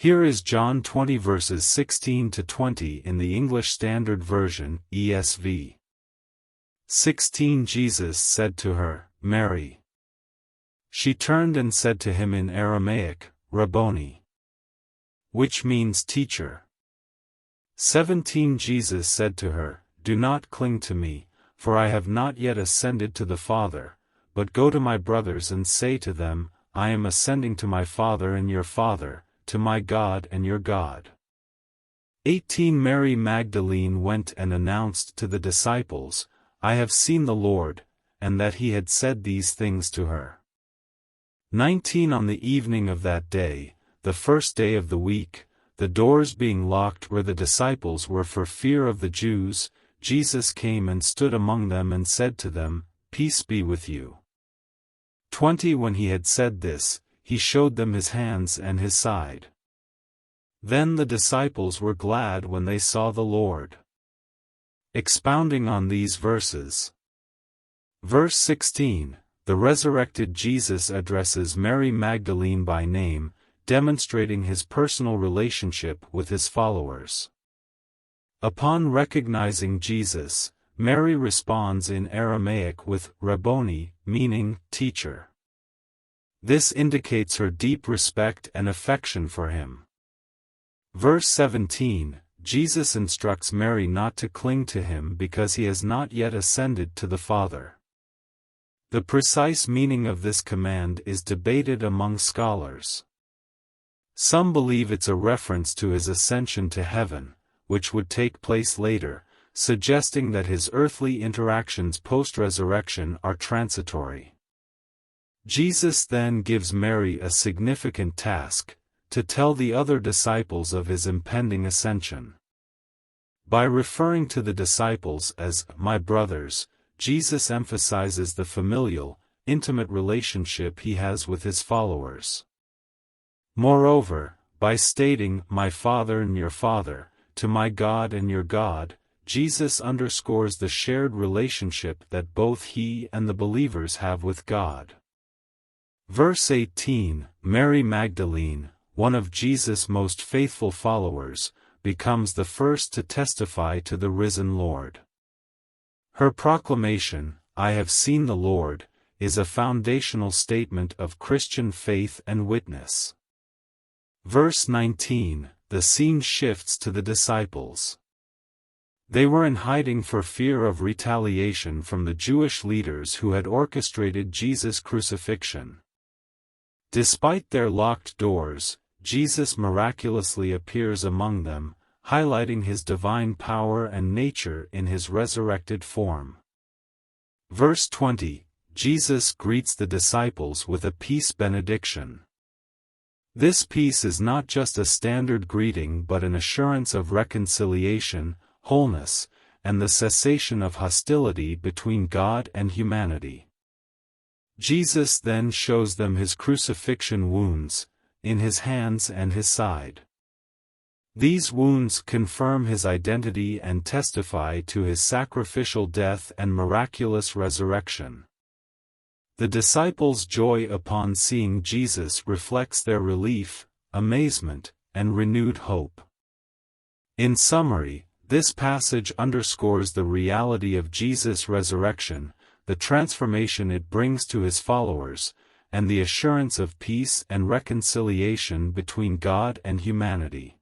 Here is John 20 verses 16 to 20 in the English Standard Version, ESV. 16 Jesus said to her, Mary. She turned and said to him in Aramaic, Rabboni, which means teacher. 17 Jesus said to her, Do not cling to me, for I have not yet ascended to the Father, but go to my brothers and say to them, I am ascending to my Father and your Father, to my God and your God. 18 Mary Magdalene went and announced to the disciples, I have seen the Lord, and that he had said these things to her. 19 On the evening of that day, the first day of the week, the doors being locked where the disciples were for fear of the Jews, Jesus came and stood among them and said to them, Peace be with you. 20 When he had said this, he showed them his hands and his side. Then the disciples were glad when they saw the Lord. Expounding on these verses. Verse 16, the resurrected Jesus addresses Mary Magdalene by name, demonstrating his personal relationship with his followers. Upon recognizing Jesus, Mary responds in Aramaic with Rabboni, meaning teacher. This indicates her deep respect and affection for him. Verse 17, Jesus instructs Mary not to cling to him because he has not yet ascended to the Father. The precise meaning of this command is debated among scholars. Some believe it's a reference to his ascension to heaven, which would take place later, suggesting that his earthly interactions post-resurrection are transitory. Jesus then gives Mary a significant task, to tell the other disciples of his impending ascension. By referring to the disciples as my brothers, Jesus emphasizes the familial, intimate relationship he has with his followers. Moreover, by stating, my Father and your Father, to my God and your God, Jesus underscores the shared relationship that both he and the believers have with God. Verse 18, Mary Magdalene, one of Jesus' most faithful followers, becomes the first to testify to the risen Lord. Her proclamation, I have seen the Lord, is a foundational statement of Christian faith and witness. Verse 19, the scene shifts to the disciples. They were in hiding for fear of retaliation from the Jewish leaders who had orchestrated Jesus' crucifixion. Despite their locked doors, Jesus miraculously appears among them, highlighting his divine power and nature in his resurrected form. Verse 20, Jesus greets the disciples with a peace benediction. This peace is not just a standard greeting but an assurance of reconciliation, wholeness, and the cessation of hostility between God and humanity. Jesus then shows them his crucifixion wounds, in his hands and his side. These wounds confirm his identity and testify to his sacrificial death and miraculous resurrection. The disciples' joy upon seeing Jesus reflects their relief, amazement, and renewed hope. In summary, this passage underscores the reality of Jesus' resurrection, the transformation it brings to his followers, and the assurance of peace and reconciliation between God and humanity.